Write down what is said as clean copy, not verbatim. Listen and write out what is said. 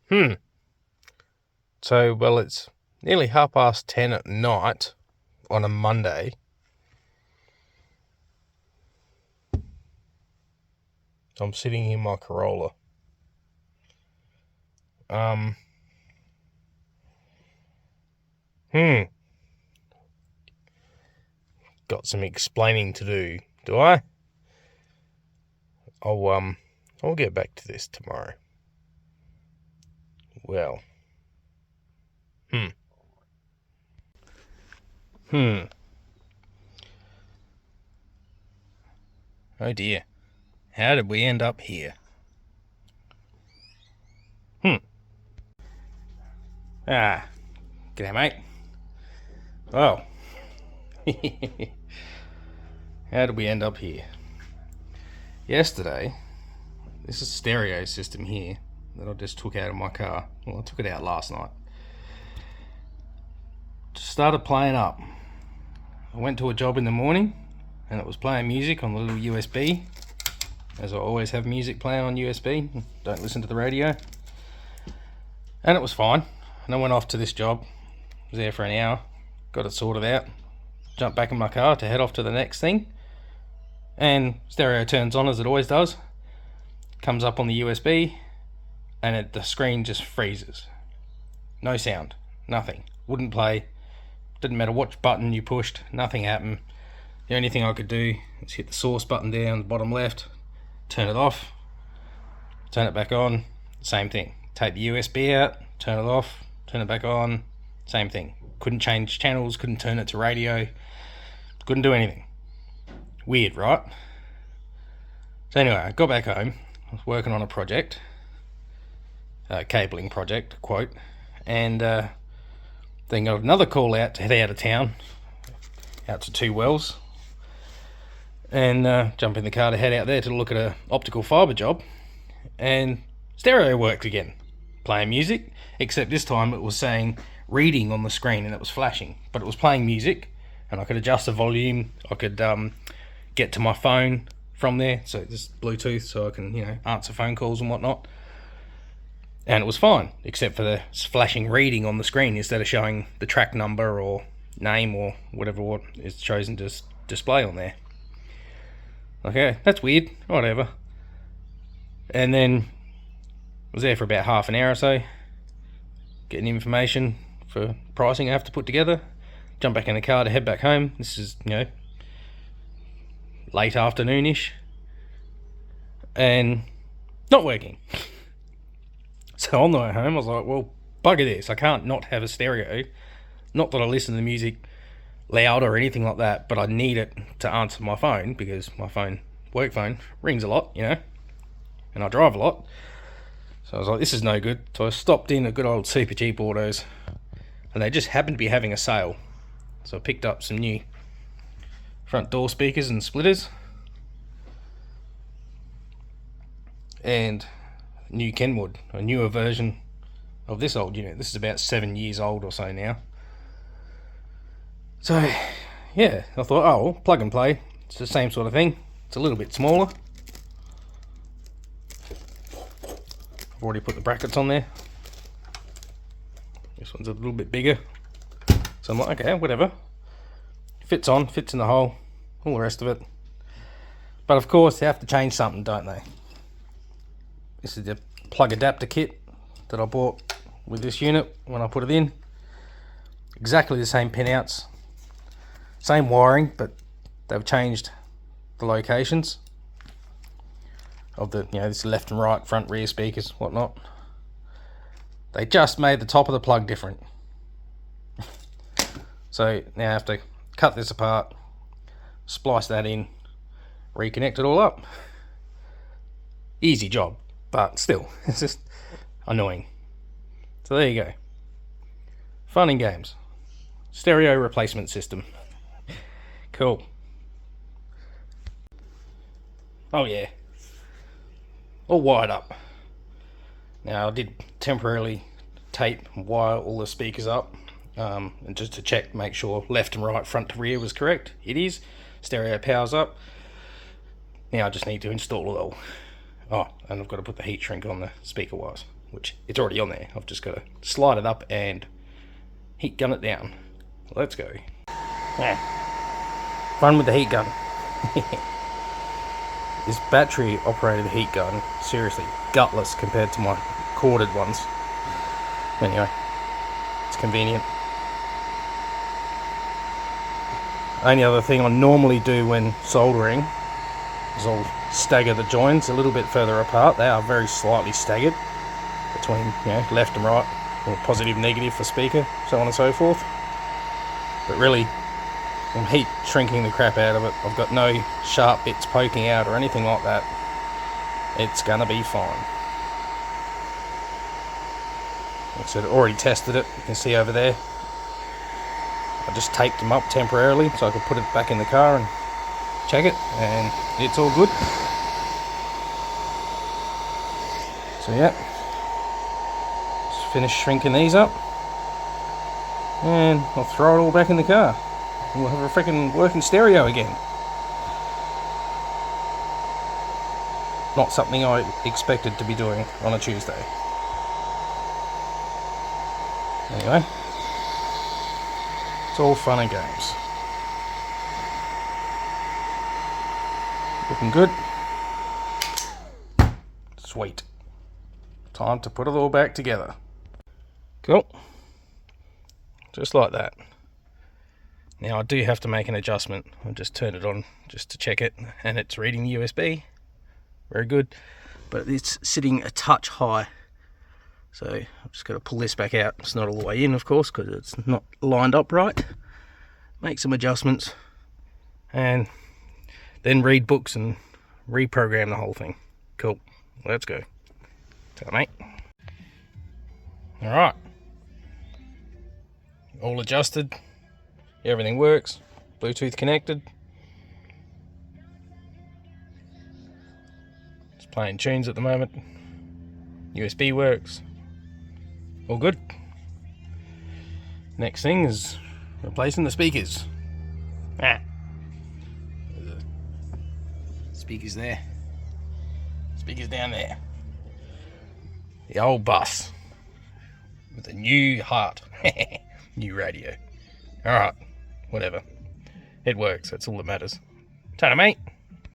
So, well, it's nearly 10:30 at night on a Monday. I'm sitting in my Corolla. Got some explaining to do. Do I? I'll get back to this tomorrow. Well. Oh dear. How did we end up here? G'day, mate. Well. How did we end up here? Yesterday, this is a stereo system here that I just took out of my car. Well, I took it out last night. Just started playing up. I went to a job in the morning and it was playing music on the little USB, as I always have music playing on USB, don't listen to the radio. And it was fine. And I went off to this job, was there for an hour, got it sorted out, jumped back in my car to head off to the next thing, and stereo turns on as it always does, comes up on the USB, and the screen just freezes. No sound, nothing, wouldn't play, didn't matter which button you pushed, nothing happened. The only thing I could do is hit the source button down the bottom left, turn it off, turn it back on, same thing. Take the USB out, turn it off, turn it back on, same thing. Couldn't change channels, couldn't turn it to radio, couldn't do anything. Weird, right? So anyway, I got back home, I was working on a project, cabling project, quote, and then got another call out to head out of town, out to Two Wells, and jump in the car to head out there to look at a optical fibre job, and stereo worked again, playing music, except this time it was saying reading on the screen and it was flashing, but it was playing music, and I could adjust the volume, I could get to my phone from there, so just Bluetooth, so I can answer phone calls and whatnot, and it was fine, except for the flashing reading on the screen instead of showing the track number or name or whatever what is chosen to display on there. Okay, that's weird, whatever. And then I was there for about half an hour or so, getting information for pricing I have to put together, jump back in the car to head back home. This is, late afternoonish, and not working. So on the way home I was like, well, bugger this, I can't not have a stereo. Not that I listen to music loud or anything like that, but I need it to answer my phone, because my phone, work phone, rings a lot, and I drive a lot. So I was like, this is no good. So I stopped in a good old Super Cheap Autos, and they just happened to be having a sale. So I picked up some new front door speakers and splitters, and new Kenwood, a newer version of this old unit. This is about 7 years old or so now. So yeah, I thought, oh well, plug and play, it's the same sort of thing. It's a little bit smaller. I've already put the brackets on there. This one's a little bit bigger, so I'm like, okay, whatever, fits in the hole, all the rest of it. But of course they have to change something, don't they? This is the plug adapter kit that I bought with this unit when I put it in. Exactly the same pinouts, same wiring, but they've changed the locations of the, this left and right, front, rear speakers, whatnot. They just made the top of the plug different. So now I have to cut this apart, splice that in, reconnect it all up. Easy job, but still, it's just annoying. So there you go. Fun and games. Stereo replacement system. Cool. Oh yeah. All wired up. Now I did temporarily tape and wire all the speakers up, and just to check, make sure left and right, front to rear was correct. It is. Stereo powers up. Now I just need to install it all. Oh, and I've got to put the heat shrink on the speaker wires. which it's already on there. I've just got to slide it up and heat gun it down. Let's go. Yeah. Fun with the heat gun. This battery operated heat gun, seriously, gutless compared to my corded ones. Anyway, it's convenient. Only other thing I normally do when soldering is I'll stagger the joins a little bit further apart. They are very slightly staggered between, you know, left and right, or positive, negative for speaker, so on and so forth. But really, I'm heat shrinking the crap out of it. I've got no sharp bits poking out or anything like that. It's gonna be fine. Like I said, I already tested it. You can see over there. I just taped them up temporarily so I could put it back in the car and check it, and it's all good. So yeah, just finish shrinking these up, and I'll throw it all back in the car. And we'll have a freaking working stereo again. Not something I expected to be doing on a Tuesday. Anyway, it's all fun and games. Looking good. Sweet. Time to put it all back together. Cool. Just like that. Now I do have to make an adjustment. I'll just turn it on just to check it, and it's reading USB. Very good. But it's sitting a touch high. So I've just got to pull this back out. It's not all the way in, of course, because it's not lined up right. Make some adjustments, and then read books and reprogram the whole thing. Cool. Let's go. Ta, mate. Alright. All adjusted. Everything works. Bluetooth connected. Just playing tunes at the moment. USB works. All good. Next thing is replacing the speakers. Speakers there. Speakers down there. The old bus with a new heart. New radio. Alright, whatever. It works, that's all that matters. Ta-da, mate.